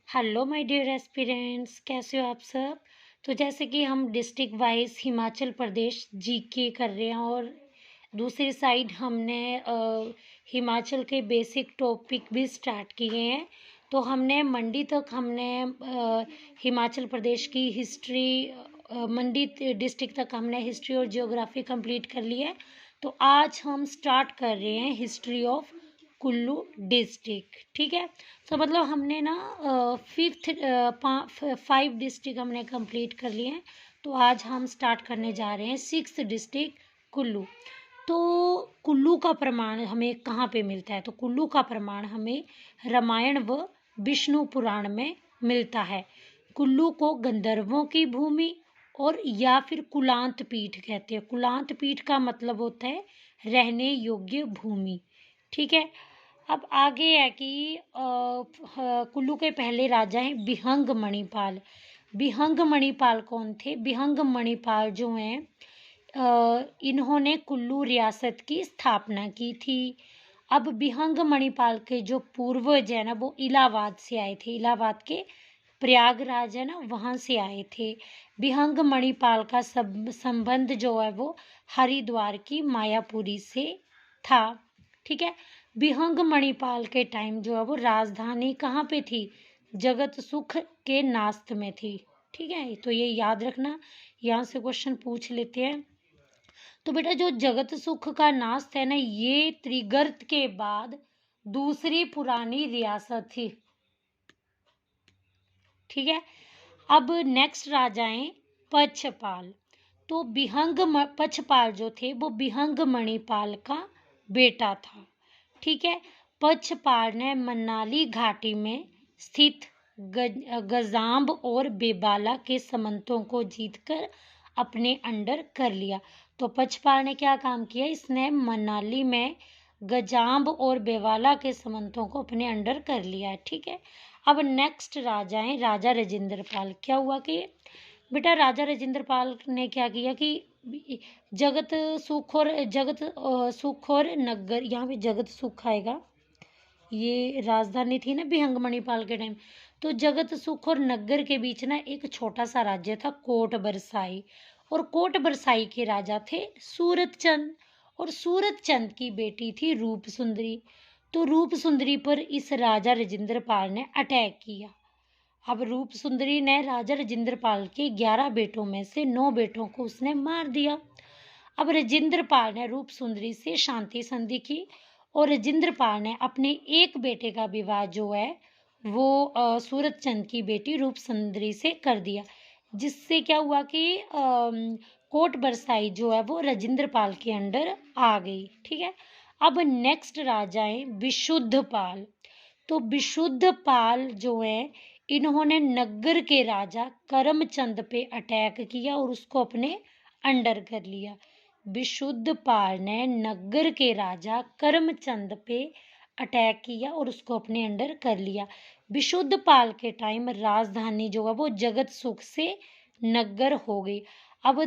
Hello my dear aspirants, कैसे हो आप सब। तो जैसे कि हम district wise Himachal Pradesh GK कर रहे हैं और दूसरी साइड हमने हिमाचल के बेसिक टॉपिक भी स्टार्ट किए हैं। तो हमने मंडी तक हमने हिमाचल प्रदेश की हिस्ट्री, मंडी डिस्ट्रिक्ट तक हमने हिस्ट्री और जियोग्राफी कंप्लीट कर ली है। तो आज हम स्टार्ट कर रहे हैं हिस्ट्री ऑफ कुल्लू डिस्ट्रिक्ट। ठीक है। तो मतलब हमने ना फिफ्थ 5 डिस्ट्रिक्ट हमने कंप्लीट कर लिए हैं। तो आज हम स्टार्ट करने जा रहे हैं 6th डिस्ट्रिक्ट कुल्लू। तो कुल्लू का प्रमाण हमें कहाँ पे मिलता है? तो कुल्लू का प्रमाण हमें रामायण व विष्णु पुराण में मिलता है। कुल्लू को गंधर्वों की भूमि और या फिर कुलांत पीठ कहते हैं। कुलांत पीठ का मतलब होता है रहने योग्य भूमि। ठीक है। अब आगे है कि कुल्लू के पहले राजा हैं बिहंग मणिपाल। बिहंग मणिपाल कौन थे? बिहंग मणिपाल जो हैं इन्होंने कुल्लू रियासत की स्थापना की थी। अब बिहंग मणिपाल के जो पूर्वज है ना वो इलाहाबाद से आए थे। इलाहाबाद के प्रयागराज है ना वहाँ से आए थे। बिहंग मणिपाल का सब संबंध जो है वो हरिद्वार की मायापुरी से था। ठीक है। बिहंग मणिपाल के टाइम जो है वो राजधानी कहाँ पे थी? जगत सुख के नास्त में थी। ठीक है, तो ये याद रखना, यहाँ से क्वेश्चन पूछ लेते हैं। तो बेटा जो जगत सुख का नास्त है ना ये त्रिगर्त के बाद दूसरी पुरानी रियासत थी। ठीक है। अब नेक्स्ट राजा हैं पक्षपाल। तो पक्षपाल जो थे वो बिहंग मणिपाल का बेटा था। ठीक है। पक्षपाल ने मनाली घाटी में स्थित गजाम्ब और बेबाला के समंतों को जीतकर अपने अंडर कर लिया। तो पक्षपाल ने क्या काम किया? इसने मनाली में गजाम्ब और बेवाला के समंतों को अपने अंडर कर लिया है। ठीक है। अब नेक्स्ट राजा हैं राजा राजेंद्र पाल। क्या हुआ कि बेटा राजा राजेंद्र पाल ने क्या किया कि जगत सुख और नगर, यहाँ पे जगत सुख आएगा, ये राजधानी थी ना बिहंग मणिपाल के टाइम। तो जगत सुख और नगर के बीच ना एक छोटा सा राज्य था कोट बरसाई। और कोट बरसाई के राजा थे सूरत चंद। और सूरत चंद की बेटी थी रूप सुंदरी। तो रूप सुंदरी पर इस राजा राजेंद्र पाल ने अटैक किया। अब रूप सुंदरी ने राजा राजेंद्र पाल के 11 बेटों में से 9 बेटों को उसने मार दिया। अब राजेंद्र पाल ने रूप सुंदरी से शांति संधि की और राजेंद्र पाल ने अपने एक बेटे का विवाह जो है वो सूरत चंद की बेटी रूप सुंदरी से कर दिया। जिससे क्या हुआ कि कोट बरसाई जो है वो राजेंद्र पाल के अंडर आ गई। ठीक है। अब नेक्स्ट राजा है विशुद्ध पाल। तो विशुद्ध पाल जो है इन्होंने नगर के राजा करमचंद पे अटैक किया और उसको अपने अंडर कर लिया। विशुद्ध पाल ने नगर के राजा करमचंद पे अटैक किया और उसको अपने अंडर कर लिया। विशुद्ध पाल के टाइम राजधानी जो है वो जगत सुख से नगर हो गई। अब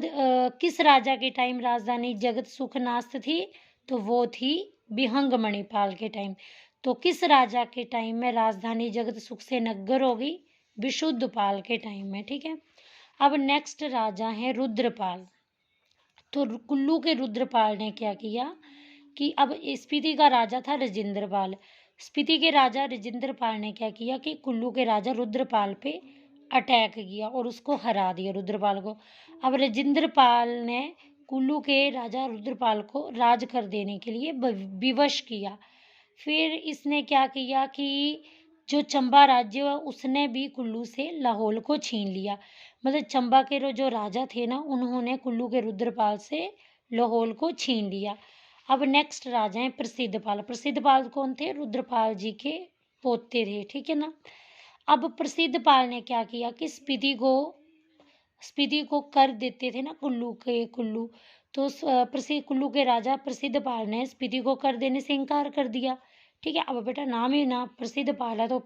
किस राजा के टाइम राजधानी जगत सुख नास्त थी? तो वो थी बिहंग मणिपाल के टाइम। तो किस राजा के टाइम में राजधानी जगत सुख से नगर हो गई? विशुद्ध पाल के टाइम में। ठीक है। अब नेक्स्ट राजा है रुद्रपाल। तो कुल्लू के रुद्रपाल ने क्या किया कि अब स्पीति का राजा था राजेंद्र पाल। स्पीति के राजा राजेंद्र पाल ने क्या किया कि कुल्लू के राजा रुद्रपाल पे अटैक किया और उसको हरा दिया रुद्रपाल को। अब राजेंद्र पाल ने कुल्लू के राजा रुद्रपाल को राज कर देने के लिए विवश किया। फिर इसने क्या किया कि जो चंबा राज्य है उसने भी कुल्लू से लाहौल को छीन लिया। मतलब चंबा के जो राजा थे ना उन्होंने कुल्लू के रुद्रपाल से लाहौल को छीन लिया। अब नेक्स्ट राजा हैं प्रसिद्धपाल। प्रसिद्धपाल कौन थे? रुद्रपाल जी के पोते थे। ठीक है ना। अब प्रसिद्धपाल ने क्या किया कि स्पीति को कर देते थे ना कुल्लू। तो कुल्लू के राजा प्रसिद्धपाल ने स्पीति को कर देने से इनकार कर दिया। ठीक है। अब बेटा नाम ही ना प्रसिद्धपाल है तो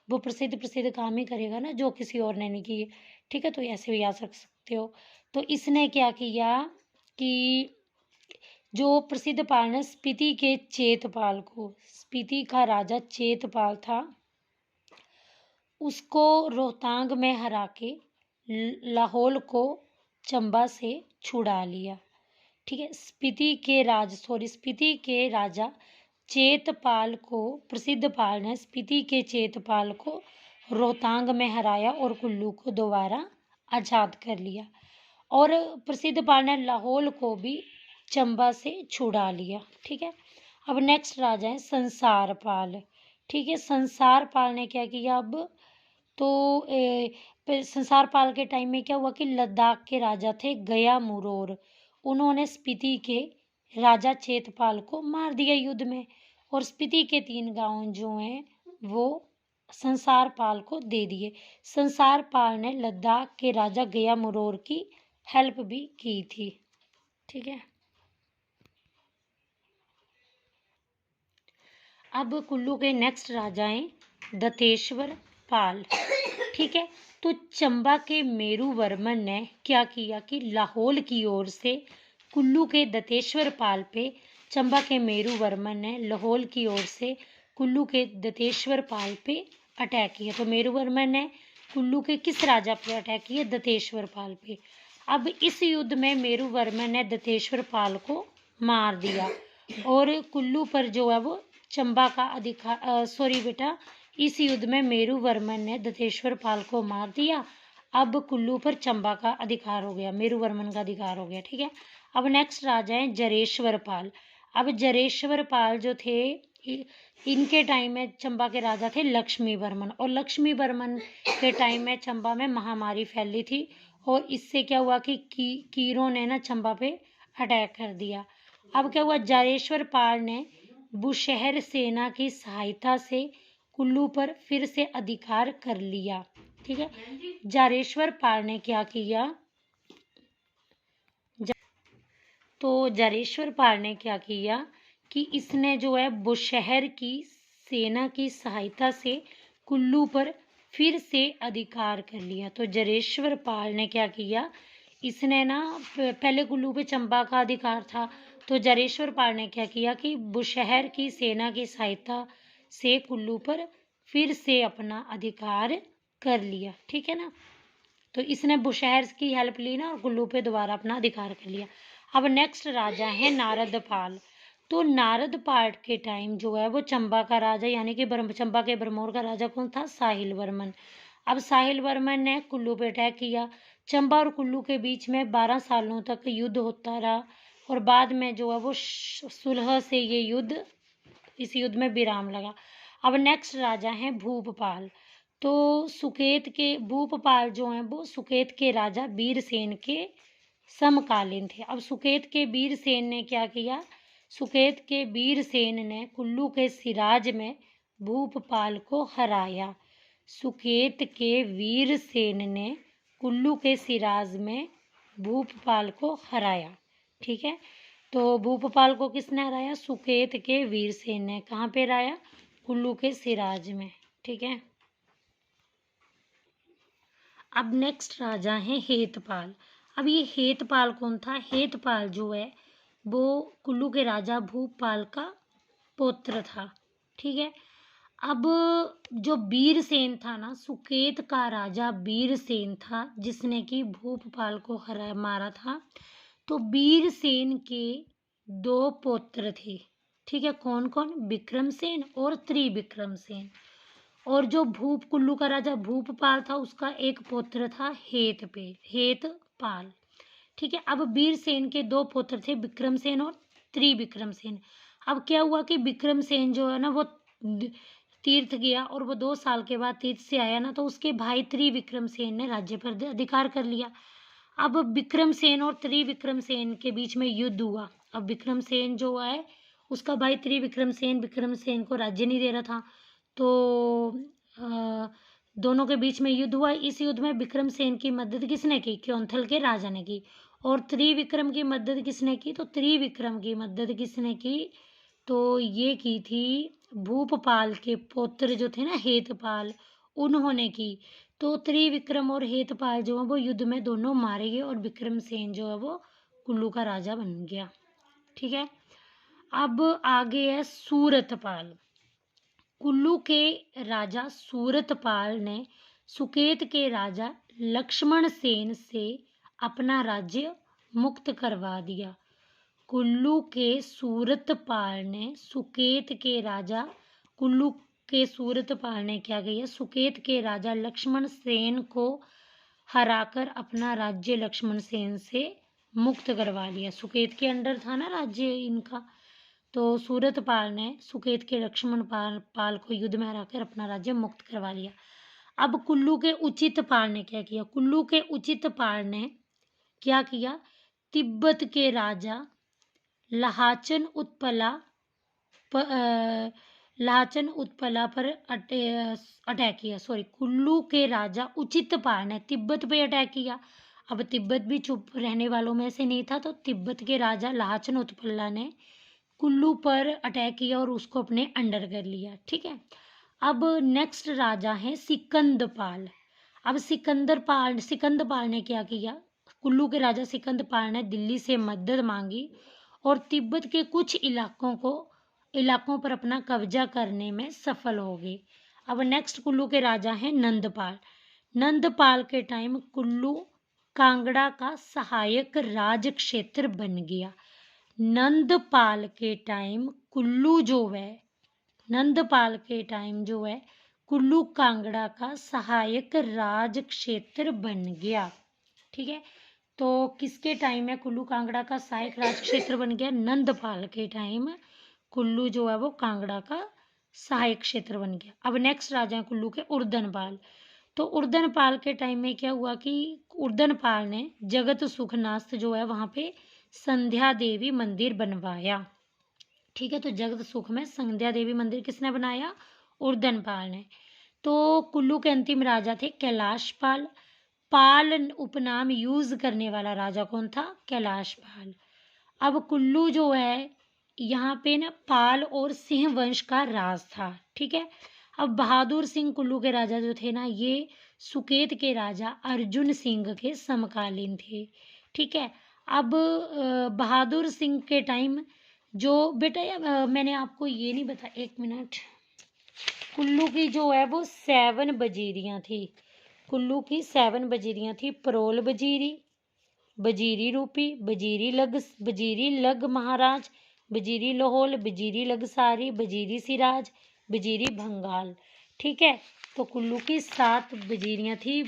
वो प्रसिद्ध काम ही करेगा ना जो किसी और ने नहीं किए। ठीक है। तो ऐसे भी याद रख सकते हो। तो इसने क्या किया कि जो प्रसिद्धपाल ने स्पीति के चेतपाल को, स्पीति का राजा चेतपाल था, उसको रोहतांग में हरा के लाहौल को चंबा से छुड़ा लिया। ठीक है। स्पीति के राजा चेतपाल को, प्रसिद्ध पाल ने स्पीति के चेतपाल को रोहतांग में हराया और कुल्लू को दोबारा आज़ाद कर लिया। और प्रसिद्ध पाल ने लाहौल को भी चंबा से छुड़ा लिया। ठीक है। अब नेक्स्ट राजा है संसार पाल। ठीक है। संसार पाल ने क्या किया अब, तो संसार पाल के टाइम में क्या हुआ कि लद्दाख के राजा थे गया मुरोर, उन्होंने स्पीति के राजा चेतपाल को मार दिया युद्ध में, और स्पीति के 3 गांव जो हैं वो संसार पाल को दे दिए। संसार पाल ने लद्दाख के राजा गया मुरोर की हेल्प भी की थी। ठीक है। अब कुल्लू के नेक्स्ट राजा हैं दंतेश्वर पाल। ठीक है। तो चंबा के मेरुवर्मन ने क्या किया कि लाहौल की ओर से कुल्लू के दंतेश्वर पाल पे, चंबा के मेरुवर्मन ने लाहौल की ओर से कुल्लू के दंतेश्वर पाल पे अटैक किया। तो मेरुवर्मन ने कुल्लू के किस राजा पे अटैक किया? दंतेश्वर पाल पे। अब इस युद्ध में मेरुवर्मन ने दंतेश्वर पाल को मार दिया और कुल्लू पर जो है वो चंबा का अधिकार, सॉरी बेटा, इस युद्ध में मेरुवर्मन ने दंतेश्वर पाल को मार दिया। अब कुल्लू पर चंबा का अधिकार हो गया, मेरुवर्मन का अधिकार हो गया। ठीक है। अब नेक्स्ट राजा है जरेश्वर पाल। अब जरेश्वर पाल जो थे, इनके टाइम में चंबा के राजा थे लक्ष्मी वर्मन, और लक्ष्मी वर्मन के टाइम में चंबा में महामारी फैली थी, और इससे क्या हुआ कि कीरों ने ना चंबा पे अटैक कर दिया। अब क्या हुआ, जारेश्वर पाल ने बुशहर सेना की सहायता से कुल्लू पर फिर से अधिकार कर लिया। ठीक है। जारेश्वर पाल ने क्या किया, तो जारेश्वर पाल ने क्या किया कि इसने जो है बुशहर की सेना की सहायता से कुल्लू पर फिर से अधिकार कर लिया। तो जारेश्वर पाल ने क्या किया, इसने ना पहले कुल्लू पे चंबा का अधिकार था, तो जारेश्वर पाल ने क्या किया कि बुशहर की सेना की सहायता से कुल्लू पर फिर से अपना अधिकार कर लिया। ठीक है ना। तो इसने बुशहर की हेल्प ली ना और कुल्लू पे दोबारा अपना अधिकार कर लिया। अब नेक्स्ट राजा है नारदपाल। तो नारदपाल के टाइम जो है वो चंबा का राजा, यानी कि चंबा के भरमौर का राजा कौन था? साहिल वर्मन। अब साहिल वर्मन ने कुल्लू पे अटैक किया। चंबा और कुल्लू के बीच में 12 सालों तक युद्ध होता रहा, और बाद में जो है वो सुलह से ये युद्ध, इस युद्ध में विराम लगा। अब नेक्स्ट राजा हैं भूपपाल। तो सुकेत के भूपपाल जो हैं वो सुकेत के राजा वीरसेन के समकालीन थे। अब सुकेत के वीरसेन ने क्या किया, सुकेत के वीरसेन ने कुल्लू के सिराज में भूपपाल को हराया। सुकेत के वीरसेन ने कुल्लू के सिराज में भूपपाल को हराया। ठीक है। तो भूपपाल को किसने हराया? सुकेत के वीरसेन ने। कहाँ पे हराया? कुल्लू के सिराज में। ठीक है। अब नेक्स्ट राजा हैं हेतपाल। अब ये हेतपाल कौन था? हेतपाल जो है वो कुल्लू के राजा भूपाल का पुत्र था। ठीक है। अब जो वीरसेन था ना, सुकेत का राजा वीरसेन था जिसने कि भूपाल को मारा था। तो वीरसेन के 2 पुत्र थे। ठीक है। कौन कौन? विक्रमसेन और त्रिविक्रमसेन। और जो कुल्लू का राजा भूपपाल था उसका एक पुत्र था हेतपाल। ठीक है। अब वीरसेन के 2 पुत्र थे, विक्रमसेन और त्रिविक्रमसेन। अब क्या हुआ कि विक्रमसेन जो है ना वो तीर्थ गया, और वो 2 साल के बाद तीर्थ से आया ना, तो उसके भाई त्रिविक्रमसेन ने राज्य पर अधिकार कर लिया। अब विक्रमसेन और त्रिविक्रमसेन के बीच में युद्ध हुआ। अब विक्रमसेन जो है उसका भाई त्रिविक्रमसेन विक्रमसेन को राज्य नहीं दे रहा था, तो दोनों के बीच में युद्ध हुआ। इस युद्ध में विक्रमसेन की मदद किसने की? क्योंथल के राजा ने की। और त्रिविक्रम की मदद किसने की? तो त्रिविक्रम की मदद किसने की? तो ये की थी भूपपाल के पुत्र जो थे ना हेतपाल, उन्होंने की। तो त्रिविक्रम और हेतपाल जो है वो युद्ध में दोनों मारे गए, और विक्रमसेन जो है वो कुल्लू का राजा बन गया। ठीक है। अब आगे है सूरतपाल। कुल्लू के राजा सूरतपाल ने सुकेत के राजा लक्ष्मण सेन से अपना राज्य मुक्त करवा दिया। कुल्लू के सूरतपाल ने सुकेत के राजा कुल्लू के सूरतपाल ने क्या किया, सुकेत के राजा लक्ष्मण सेन को हराकर अपना राज्य लक्ष्मण सेन से मुक्त करवा लिया। सुकेत के अंडर था ना राज्य इनका, तो सूरतपाल ने सुकेत के लक्ष्मण पाल को युद्ध में हराकर अपना राज्य मुक्त करवा लिया। अब कुल्लू के उचित पाल ने क्या किया, कुल्लू के उचित पाल ने क्या किया, तिब्बत के राजा लहाचन उत्पला पर अटैक किया। कुल्लू के राजा उचित पाल ने तिब्बत पे अटैक किया। अब तिब्बत भी चुप रहने वालों में से नहीं था, तो तिब्बत के राजा लहाचन उत्पला ने कुल्लू पर अटैक किया और उसको अपने अंडर कर लिया। ठीक है, अब नेक्स्ट राजा है सिकंदपाल। अब सिकंदपाल ने क्या किया, कुल्लू के राजा सिकंदपाल ने दिल्ली से मदद मांगी और तिब्बत के कुछ इलाकों पर अपना कब्जा करने में सफल हो गए। अब नेक्स्ट कुल्लू के राजा हैं नंदपाल। नंदपाल के टाइम कुल्लू कांगड़ा का सहायक राज क्षेत्र बन गया। नंदपाल के टाइम जो है कुल्लू कांगड़ा का सहायक राज क्षेत्र बन गया। ठीक है, तो किसके टाइम में कुल्लू कांगड़ा का सहायक राज क्षेत्र बन गया, नंदपाल के टाइम कुल्लू जो है वो कांगड़ा का सहायक क्षेत्र बन गया। अब नेक्स्ट राजा है कुल्लू के उर्दनपाल। तो उर्दनपाल के टाइम में क्या हुआ कि उर्दनपाल ने जगत सुखनाथ जो है वहाँ पे संध्या देवी मंदिर बनवाया। ठीक है, तो जगत सुख में संध्या देवी मंदिर किसने बनाया, उर्दनपाल ने। तो कुल्लू के अंतिम राजा थे कैलाश पाल। पाल उपनाम यूज करने वाला राजा कौन था, कैलाश पाल। अब कुल्लू जो है यहाँ पे ना पाल और सिंह वंश का राज था। ठीक है, अब बहादुर सिंह कुल्लू के राजा जो थे ना, ये सुकेत के राजा अर्जुन सिंह के समकालीन थे। ठीक है, अब बहादुर सिंह के टाइम जो बेटा मैंने आपको ये नहीं बताया, एक मिनट, कुल्लू की जो है वो 7 वजीरियाँ थी। कुल्लू की 7 वजीरियाँ थी, परोल वजीरी, वजीरी रूपी, वजीरी लग महाराज, वजीरी लाहौल, वजीरी लगसारी, वजीरी सिराज, वजीरी भंगाल। ठीक है, तो कुल्लू की 7 वजीरियाँ थी,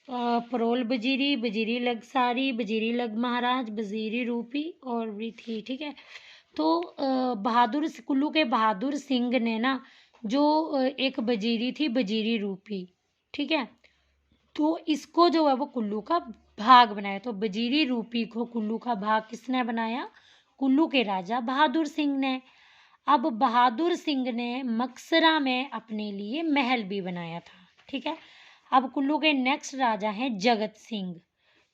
परोल वजीरी, वजीरी लगसारी, वजीरी लग महाराज, वजीरी रूपी और भी थी। ठीक है, तो कुल्लू के बहादुर सिंह ने ना जो एक वजीरी थी वजीरी रूपी, ठीक है, तो इसको जो है वो कुल्लू का भाग बनाया। तो वजीरी रूपी को कुल्लू का भाग किसने बनाया, कुल्लू के राजा बहादुर सिंह ने। अब बहादुर सिंह ने मकसरा में अपने लिए महल भी बनाया था। ठीक है, अब कुल्लू के नेक्स्ट राजा हैं जगत सिंह।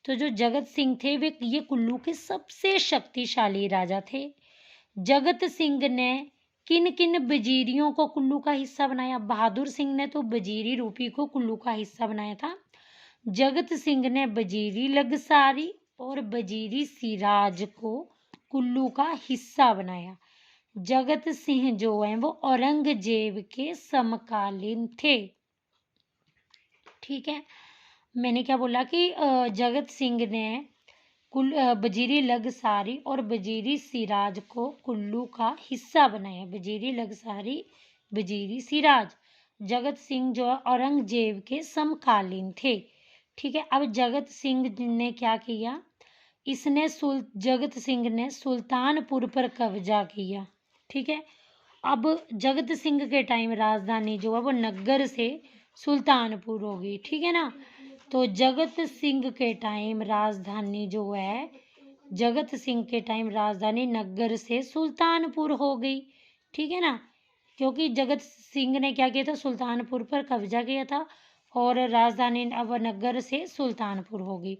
तो जो जगत सिंह थे वे ये कुल्लू के सबसे शक्तिशाली राजा थे। जगत सिंह ने किन किन वजीरियों को कुल्लू का हिस्सा बनाया, बहादुर सिंह ने तो वजीरी रूपी को कुल्लू का हिस्सा बनाया था। जगत सिंह ने वजीरी लगसारी और वजीरी सिराज को कुल्लू का हिस्सा बनाया। जगत सिंह जो है वो औरंगजेब के समकालीन थे। ठीक है, मैंने क्या बोला कि जगत सिंह ने वजीरी लगसारी और वजीरी सिराज को कुल्लू का हिस्सा बनाया। वजीरी लगसारी, वजीरी सिराज। जगत सिंह जो है औरंगजेब के समकालीन थे। ठीक है, अब जगत सिंह ने क्या किया, जगत सिंह ने सुल्तानपुर पर कब्जा किया। ठीक है, अब जगत सिंह के टाइम राजधानी जो है वो नग्गर से सुल्तानपुर होगी। ठीक है ना, तो जगत सिंह के टाइम राजधानी जो है, जगत सिंह के टाइम राजधानी नग्गर से सुल्तानपुर हो गई। ठीक है ना, क्योंकि जगत सिंह ने क्या किया था, सुल्तानपुर पर कब्जा किया था और राजधानी अब नग्गर से सुल्तानपुर हो गई।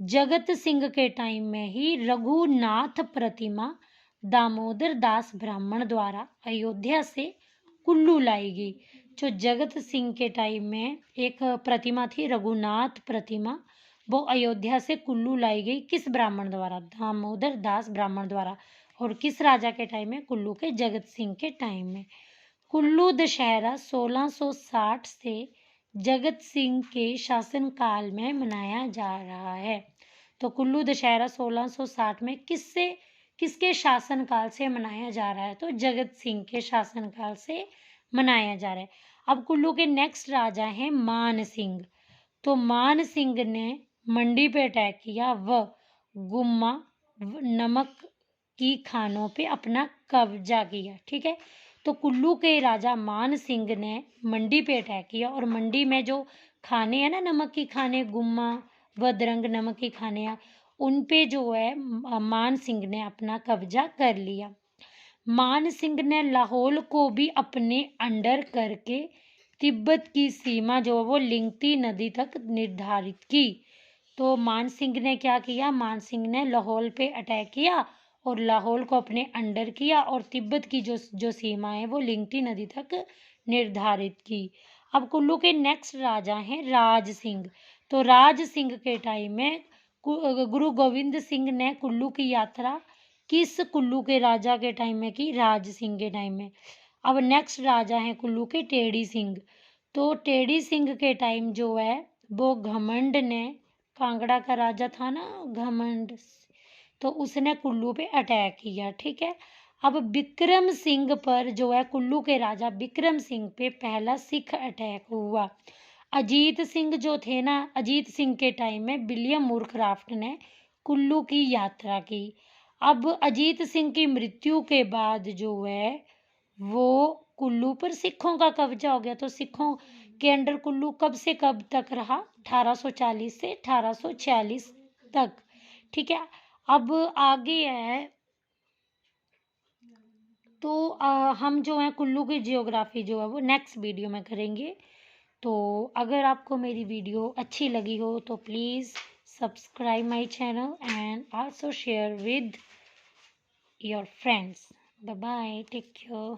जगत सिंह के टाइम में ही रघुनाथ प्रतिमा दामोदर दास ब्राह्मण द्वारा अयोध्या से कुल्लू लाई गई। जो जगत सिंह के टाइम में एक प्रतिमा थी रघुनाथ प्रतिमा, वो अयोध्या से कुल्लू लाई गई किस ब्राह्मण द्वारा, दामोदर दास ब्राह्मण द्वारा। और किस राजा के टाइम में, कुल्लू के जगत सिंह के टाइम में। कुल्लू दशहरा 1660 से जगत सिंह के शासनकाल में मनाया जा रहा है। तो कुल्लू दशहरा 1660 में किसके शासनकाल से मनाया जा रहा है? तो जगत सिंह के शासनकाल से मनाया जा रहा है। अब कुल्लू के नेक्स्ट राजा हैं मान सिंह। तो मान सिंह ने मंडी पे अटैक किया व गुम्मा नमक की खानों पे अपना कब्जा किया। ठीक है, तो कुल्लू के राजा मान सिंह ने मंडी पे अटैक किया और मंडी में जो खाने हैं ना, नमक की खाने, गुम्मा व दरंग नमक की खाने हैं, उन पे जो है मान सिंह ने अपना कब्जा कर लिया। मान सिंह ने लाहौल को भी अपने अंडर करके तिब्बत की सीमा जो है वो लिंगती नदी तक निर्धारित की। तो मान सिंह ने क्या किया? मान सिंह ने लाहौल पे अटैक किया और लाहौल को अपने अंडर किया और तिब्बत की जो सीमा है वो लिंगती नदी तक निर्धारित की। अब कुल्लू के नेक्स्ट राजा हैं राज सिंह। तो राज सिंह के टाइम में गुरु गोविंद सिंह ने कुल्लू की यात्रा किस कुल्लू के राजा के टाइम में की? राज सिंह के टाइम में। अब नेक्स्ट राजा हैं कुल्लू के टेढ़ी सिंह। तो टेढ़ी सिंह के टाइम जो है वो घमंड ने, कांगड़ा का राजा था ना घमंड, तो उसने कुल्लू पे अटैक किया। ठीक है, अब विक्रम सिंह पर जो है कुल्लू के राजा विक्रम सिंह पे पहला सिख अटैक हुआ। अजीत सिंह जो थे ना, अजीत सिंह के टाइम में विलियम मूरक्राफ्ट ने कुल्लू की यात्रा की। अब अजीत सिंह की मृत्यु के बाद जो है वो कुल्लू पर सिखों का कब्जा हो गया। तो सिखों के अंडर कुल्लू कब से कब तक रहा? 1840 से 1846 तक। ठीक है, अब आगे है तो हम जो है कुल्लू की जियोग्राफी जो है वो नेक्स्ट वीडियो में करेंगे। तो अगर आपको मेरी वीडियो अच्छी लगी हो तो please subscribe my channel and also share with your friends. Bye bye, take care.